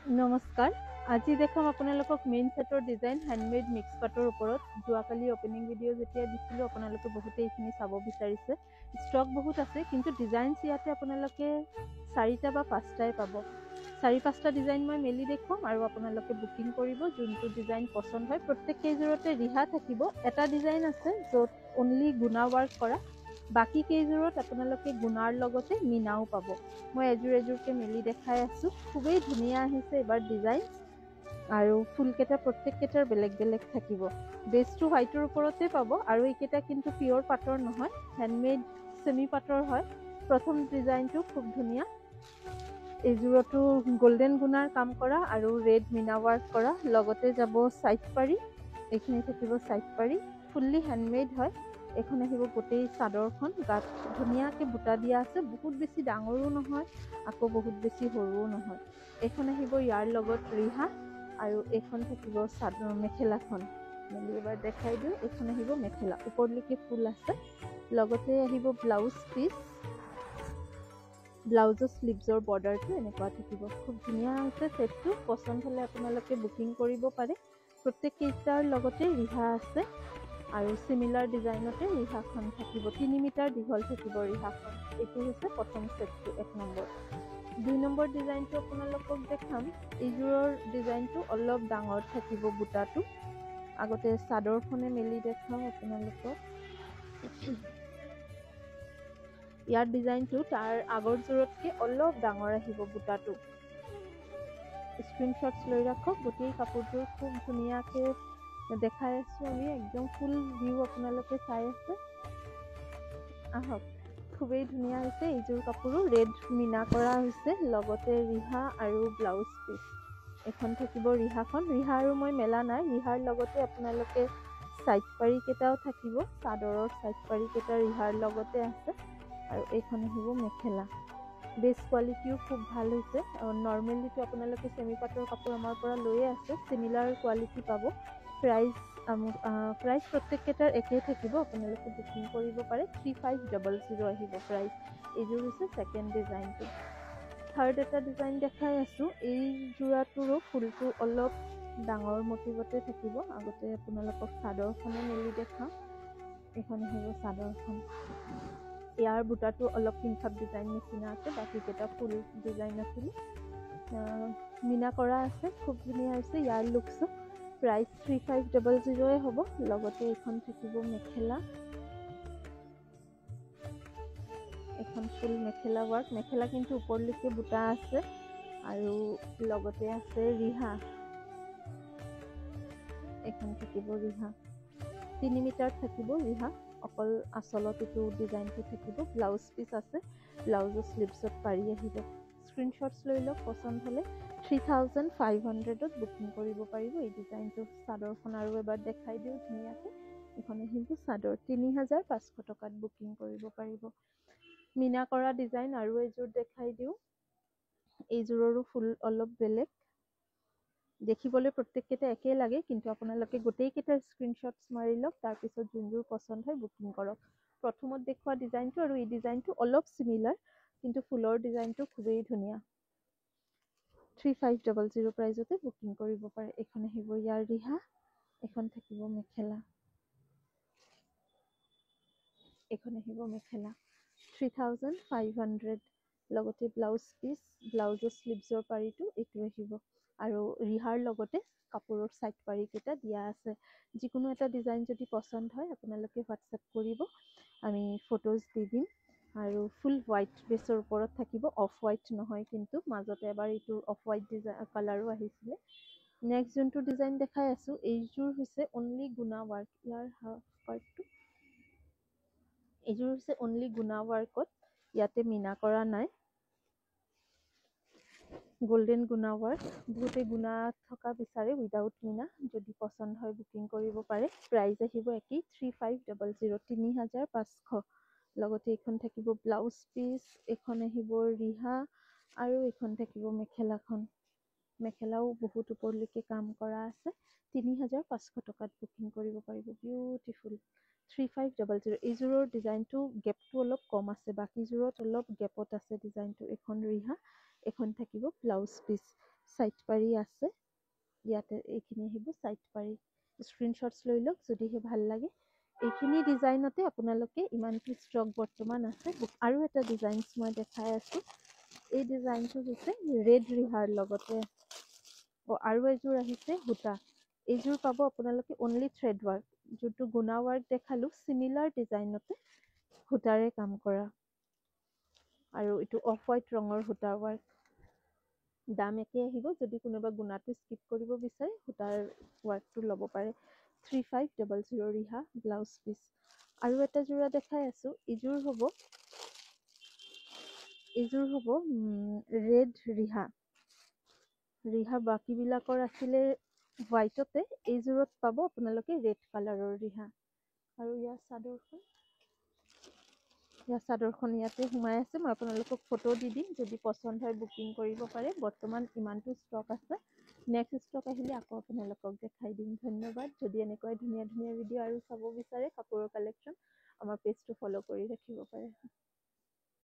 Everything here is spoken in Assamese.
নমস্কাৰ। আজি দেখাম আপোনালোকক মেইন সেটৰ ডিজাইন হ্যান্ডমেড মিক্স পাটৰ ওপৰত। যোৱাকালি ওপেনিং ভিডিঅ' যেতিয়া দিছিলোঁ আপোনালোকে বহুতে এইখিনি চাব বিচাৰিছে। ষ্টক বহুত আছে, কিন্তু ডিজাইনছ ইয়াতে আপোনালোকে 4টা বা 5টাই পাব। 4-5টা ডিজাইন মই মেলি দেখুৱাম আৰু আপোনালোকে বুকিং কৰিব। যোনটো ডিজাইন পচন্দ হয়, প্ৰত্যেক কেইযোৰতে ৰিহা থাকিব। এটা ডিজাইন আছে য'ত অনলি গুণা ৱাৰ্ক কৰা, বাকী কেইযোৰত আপোনালোকে গুণাৰ লগতে মিনাও পাব। মই এযোৰকে মেলি দেখাই আছো। খুবেই ধুনীয়া আহিছে এবাৰ ডিজাইন, আৰু ফুলকেইটা প্ৰত্যেককেইটাৰ বেলেগ বেলেগ থাকিব। বেছটো হোৱাইটৰ ওপৰতে পাব, আৰু এইকেইটা কিন্তু পিয়ৰ পাটৰ নহয়, হেণ্ডমেড চেমি পাটৰ হয়। প্ৰথম ডিজাইনটো খুব ধুনীয়া। এইযোৰতো গোল্ডেন গুণাৰ কাম কৰা আৰু ৰেড মিনা ৱাৰ্ক কৰা, লগতে যাব চাইড পাৰি। এইখিনি থাকিব চাইড পাৰি, ফুল্লি হেণ্ডমেড হয়। এখন আহিব গোটেই চাদৰখন, গাত ধুনীয়াকৈ বুটা দিয়া আছে। বহুত বেছি ডাঙৰো নহয়, আকৌ বহুত বেছি সৰুও নহয়। এইখন আহিব ইয়াৰ লগত ৰিহা, আৰু এইখন থাকিব চাদৰ মেখেলাখন। মেলি এবাৰ দেখাই দিওঁ। এইখন আহিব মেখেলা, ওপৰলৈকে ফুল আছে। লগতে আহিব ব্লাউজ পিচ, ব্লাউজৰ স্লিভছৰ বৰ্ডাৰটো এনেকুৱা থাকিব। খুব ধুনীয়া হৈছে ছেটটো। পচন্দ হ'লে আপোনালোকে বুকিং কৰিব পাৰে। প্ৰত্যেককেইটাৰ লগতে ৰিহা আছে, আৰু চিমিলাৰ ডিজাইনতে ৰিহাখন থাকিব। 3 মিটাৰ দীঘল থাকিব ৰিহাখন। এইটো হৈছে প্ৰথম ছেটটো 1 নম্বৰ। 2 নম্বৰ ডিজাইনটো আপোনালোকক দেখাম। এইযোৰৰ ডিজাইনটো অলপ ডাঙৰ থাকিব বুটাটো। আগতে চাদৰখনে মেলি দেখাওঁ আপোনালোকক। ইয়াৰ ডিজাইনটো তাৰ আগৰযোৰতকৈ অলপ ডাঙৰ আহিব বুটাটো। স্ক্ৰীনশ্বটছ লৈ ৰাখক। গোটেই কাপোৰযোৰ খুব ধুনীয়াকৈ দেখাই আছো আমি, একদম ফুল ভিউ আপোনালোকে চাই আছে। আহক, খুবেই ধুনীয়া হৈছে। এইযোৰ কাপোৰো ৰেড মিনা কৰা হৈছে, লগতে ৰিহা আৰু ব্লাউজ পিচ। এখন থাকিব ৰিহাখন। ৰিহা আৰু মই মেলা নাই, ৰিহাৰ লগতে আপোনালোকে চাইড পাৰি কেইটাও থাকিব। চাদৰৰ চাইড পাৰি কেইটা ৰিহাৰ লগতে আছে, আৰু এইখন আহিব মেখেলা। বেছ কোৱালিটিও খুব ভাল হৈছে। নৰ্মেলিটো আপোনালোকে চেমি পাটৰ কাপোৰ আমাৰ পৰা লৈয়ে আছে, চিমিলাৰ কোৱালিটি পাব। প্ৰাইচ প্ৰত্যেককেইটাৰ একেই থাকিব। আপোনালোকে বুকিং কৰিব পাৰে। 3500 আহিব প্ৰাইচ। এইযোৰ হৈছে ছেকেণ্ড ডিজাইনটো। থাৰ্ড এটা ডিজাইন দেখাই আছো। এই যোৰাটোৰো ফুলটো অলপ ডাঙৰ মটিভতে থাকিব। আগতে আপোনালোকক চাদৰখনে মেলি দেখাওঁ। এইখন আহিব চাদৰখন। ইয়াৰ বুটাটো অলপ পিংখাপ ডিজাইন নিচিনা আছে, বাকীকেইটা ফুল ডিজাইন আছিলে। মিনা কৰা আছে, খুব ধুনীয়া হৈছে ইয়াৰ লুকছো। প্ৰাইচ 3500 হ'ব। লগতে এইখন থাকিব মেখেলা। এখন ফুল মেখেলা ৱাৰ্ক। মেখেলা কিন্তু ওপৰলৈকে বুটা আছে, আৰু লগতে আছে ৰিহা। এখন থাকিব ৰিহা। 3 মিটাৰ থাকিব ৰিহা। অকল আচলত এইটো ডিজাইনটো থাকিব। ব্লাউজ পিচ আছে, ব্লাউজৰ স্লিভছত পাৰি আহিব। স্ক্ৰীনশ্বটছ লৈ লওক। পচন্দ হ'লে 3500ত বুকিং কৰিব পাৰিব এই ডিজাইনটো। চাদৰখন আৰু এবাৰ দেখাই দিওঁ ধুনীয়াকৈ। এইখন আহিব চাদৰ। 3500 টকাত বুকিং কৰিব পাৰিব। মিনা কৰা ডিজাইন আৰু এযোৰ দেখাই দিওঁ। এইযোৰৰো ফুল অলপ বেলেগ। দেখিবলৈ প্ৰত্যেককেইটা একেই লাগে, কিন্তু আপোনালোকে গোটেইকেইটাৰ স্ক্ৰীনশ্বটছ মাৰি লওক। তাৰপিছত যোনযোৰ পচন্দ হয় বুকিং কৰক। প্ৰথমত দেখুওৱা ডিজাইনটো আৰু এই ডিজাইনটো অলপ চিমিলাৰ, কিন্তু ফুলৰ ডিজাইনটো খুবেই ধুনীয়া। 3500 প্ৰাইজতে বুকিং কৰিব পাৰে। এইখন আহিব ইয়াৰ ৰিহা, এখন থাকিব মেখেলা। এইখন আহিব মেখেলা। 3500। লগতে ব্লাউজ পিচ, ব্লাউজৰ স্লিভছৰ পাৰিটো এইটো আহিব, আৰু ৰিহাৰ লগতে কাপোৰৰ চাইড পাৰি কেইটা দিয়া আছে। যিকোনো এটা ডিজাইন যদি পচন্দ হয় আপোনালোকে হোৱাটছএপ কৰিব, আমি ফটোজ দি দিম। আৰু ফুল হোৱাইট বেছৰ ওপৰত থাকিব, অফ হোৱাইট নহয় কিন্তু। মাজতে এবাৰ এইটো অফ হোৱাইট কালাৰো আহিছিলে। নেক্সট যোনটো ডিজাইন দেখাই আছো, এইযোৰ হৈছে অনলি গুণা ৱাৰ্ক। ইয়াৰ হাফ পাৰ্টটো এইযোৰ হৈছে অনলি গুণা ৱাৰ্কত। ইয়াতে মিনা কৰা নাই, গোল্ডেন গুণা ৱাৰ্ক। বহুতে গুণা থকা বিচাৰে উইদাউট মিনা। যদি পচন্দ হয় বুকিং কৰিব পাৰে। প্ৰাইচ আহিব একেই, 3500, 3500। লগতে এইখন থাকিব ব্লাউজ পিচ, এইখন আহিব ৰিহা, আৰু এইখন থাকিব মেখেলাখন। মেখেলাও বহুত ওপৰলৈকে কাম কৰা আছে। 3500 টকাত বুকিং কৰিব পাৰিব। বিউটিফুল। 3500। এইযোৰৰ ডিজাইনটো গেপটো অলপ কম আছে, বাকীযোৰত অলপ গেপত আছে ডিজাইনটো। এখন ৰিহা, এখন থাকিব ব্লাউজ পিচ। সাইড পাৰি আছে ইয়াতে এইখিনি আহিব সাইড পাৰি স্ক্ৰীনশ্বটছ লৈ লওক যদিহে ভাল লাগে এইখিনি ডিজাইনতে আপোনালোকে ইমানটো ষ্টক বৰ্তমান আছে আৰু এটা ডিজাইনছ মই দেখাই আছো এই ডিজাইনটো হৈছে ৰেড ৰিহাৰ লগতে আৰু এযোৰ আহিছে সূতা এইযোৰ পাব আপোনালোকে অনলি থ্ৰেড ৱাৰ্ক যোনটো গুণা ৱাৰ্ক দেখালো সিমিলাৰ ডিজাইনতে সূতাৰে কাম কৰা আৰু এইটো অফ হোৱাইট ৰঙৰ সূতা ৱাৰ্ক দাম একে আহিব যদি কোনোবা গুণাটো স্কিপ কৰিব বিচাৰে সূতাৰ ৱাৰ্কটো ল'ব পাৰে 3500 ৰিহা ব্লাউজ পিচ আৰু এটা যোৰা দেখাই আছো এইযোৰ হ'ব ৰেড ৰিহা বাকীবিলাকৰ আছিলে হোৱাইটতে এইযোৰত পাব আপোনালোকে ৰেড কালাৰৰ ৰিহা আৰু ইয়াৰ চাদৰখন ইয়াতে সোমাই আছে মই আপোনালোকক ফটো দি দিম যদি পচন্দ হয় বুকিং কৰিব পাৰে বৰ্তমান ইমানটো ষ্টক আছে নেক্সট ষ্টক আহিলে আকৌ আপোনালোকক দেখাই দিম ধন্যবাদ যদি এনেকৈ ধুনীয়া ধুনীয়া ভিডিঅ' আৰু চাব বিচাৰে কাপোৰৰ কালেকশ্যন আমাৰ পেজটো ফ'ল' কৰি ৰাখিব পাৰে